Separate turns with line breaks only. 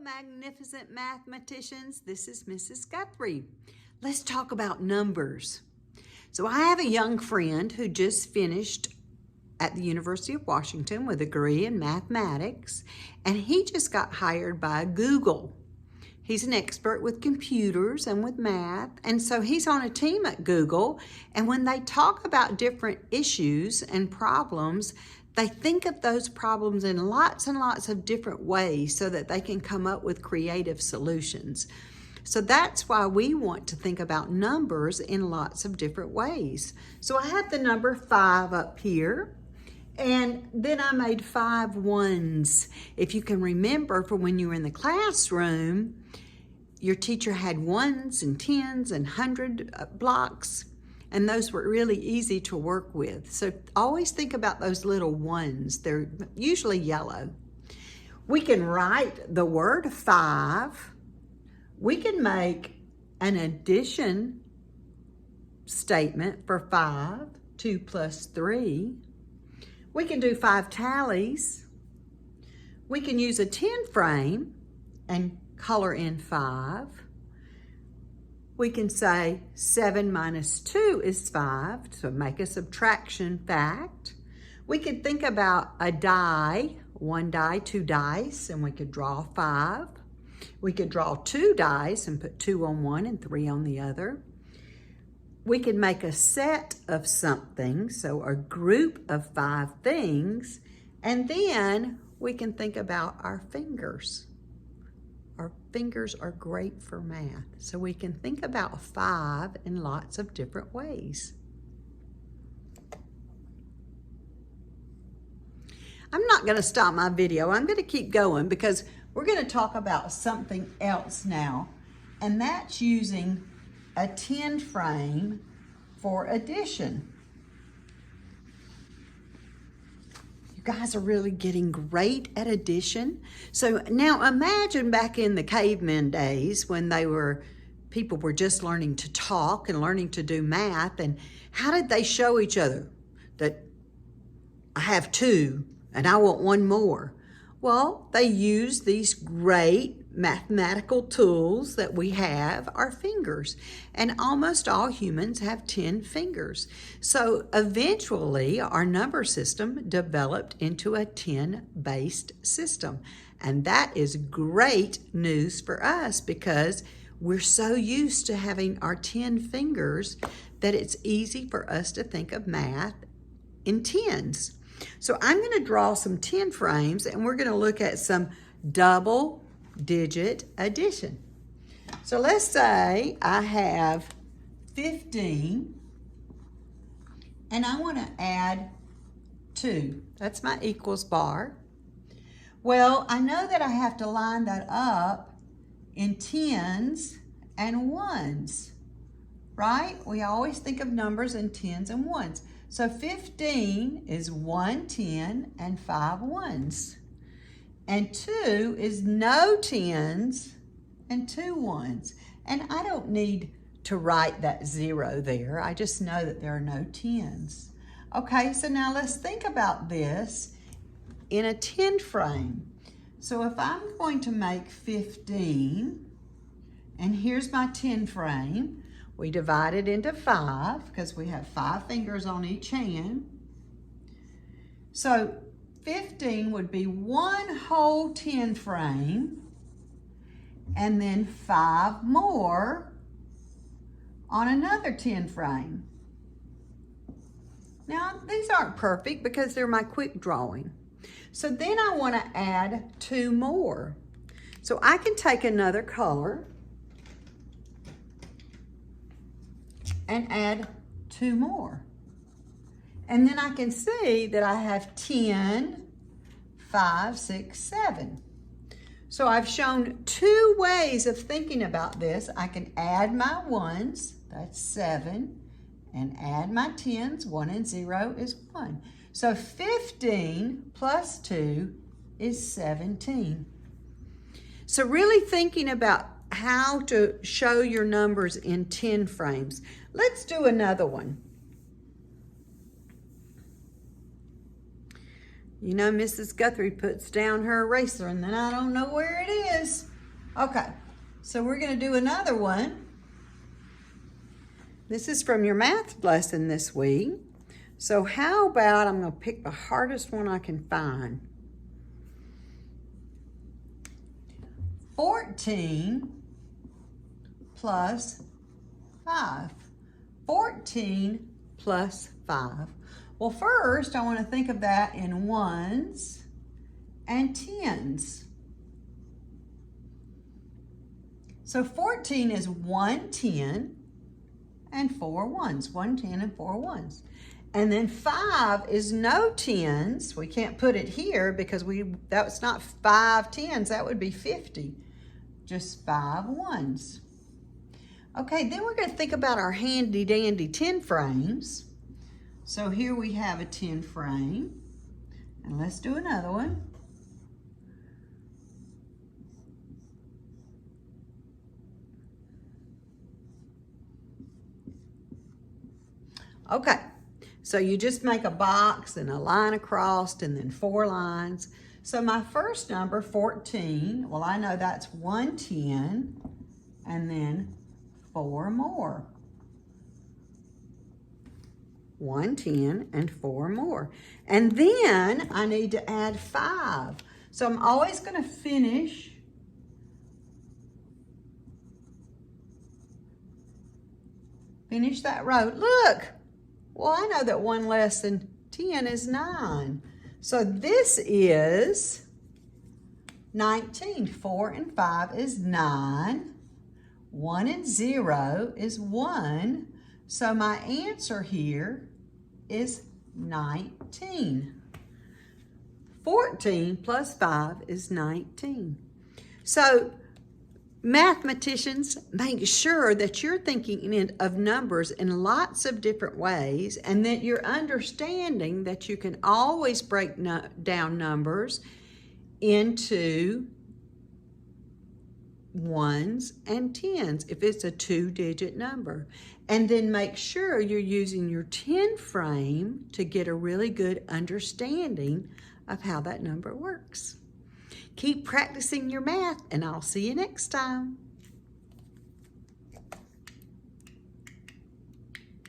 magnificent mathematicians. This is Mrs. Guthrie. Let's talk about numbers. So I have a young friend who just finished at the University of Washington with a degree in mathematics, and he just got hired by Google. He's an expert with computers and with math, and so he's on a team at Google, and when they talk about different issues and problems, they think of those problems in lots and lots of different ways so that they can come up with creative solutions. So that's why we want to think about numbers in lots of different ways. So I have the number 5 up here, and then I made 5 ones. If you can remember from when you were in the classroom, your teacher had ones and tens and 100 blocks, and those were really easy to work with. So always think about those little ones. They're usually yellow. We can write the word 5. We can make an addition statement for 5, 2 plus 3. We can do 5 tallies. We can use a 10 frame and color in 5. We can say 7 minus 2 is 5, so make a subtraction fact. We could think about a die, 1 die, 2 dice, and we could draw 5. We could draw 2 dice and put 2 on one and 3 on the other. We could make a set of something, so a group of 5 things, and then we can think about our fingers. Our fingers are great for math, so we can think about 5 in lots of different ways. I'm not going to stop my video. I'm going to keep going because we're going to talk about something else now, and that's using a 10 frame for addition. Guys are really getting great at addition. So now imagine back in the caveman days when people were just learning to talk and learning to do math, and how did they show each other that I have 2 and I want 1 more? Well, they used these great mathematical tools that we have, our fingers, and almost all humans have 10 fingers. So eventually our number system developed into a 10-based system, and that is great news for us because we're so used to having our 10 fingers that it's easy for us to think of math in tens. So I'm going to draw some 10 frames, and we're going to look at some double-digit addition. So let's say I have 15, and I want to add 2. That's my equals bar. Well, I know that I have to line that up in tens and ones, right? We always think of numbers in tens and ones. So 15 is 1 10 and 5 ones. And 2 is no 10s and 2 ones. And I don't need to write that 0 there. I just know that there are no 10s. Okay, so now let's think about this in a 10 frame. So if I'm going to make 15, and here's my 10 frame, we divide it into 5 because we have 5 fingers on each hand. So 15 would be 1 whole 10 frame and then 5 more on another 10 frame. Now, these aren't perfect because they're my quick drawing. So then I want to add 2 more. So I can take another color and add 2 more. And then I can see that I have 10, 5, 6, 7. So I've shown 2 ways of thinking about this. I can add my ones, that's 7, and add my tens, 1 and 0 is 1. So 15 plus 2 is 17. So really thinking about how to show your numbers in 10 frames. Let's do another one. You know, Mrs. Guthrie puts down her eraser and then I don't know where it is. Okay, so we're going to do another one. This is from your math lesson this week. So how about I'm going to pick the hardest one I can find. 14 plus 5. 14 plus 5. Well, first I want to think of that in ones and tens. So 14 is 1 10 and 4 ones. 1 10 and 4 ones. And then 5 is no tens. We can't put it here because that's not 5 tens. That would be 50. Just 5 ones. Okay, then we're going to think about our handy dandy 10 frames. So here we have a 10 frame. And let's do another one. Okay, so you just make a box and a line across and then 4 lines. So my first number, 14, well, I know that's 1 10 and then 4 more. 1 10 and 4 more. And then I need to add 5. So I'm always going to finish that row. Look! Well, I know that 1 less than 10 is 9. So this is 19. 4 and 5 is 9. 1 and 0 is 1. So my answer here is 19. 14 plus 5 is 19. So mathematicians, make sure that you're thinking of numbers in lots of different ways and that you're understanding that you can always break down numbers into ones and tens if it's a 2-digit number. And then make sure you're using your 10 frame to get a really good understanding of how that number works. Keep practicing your math, and I'll see you next time.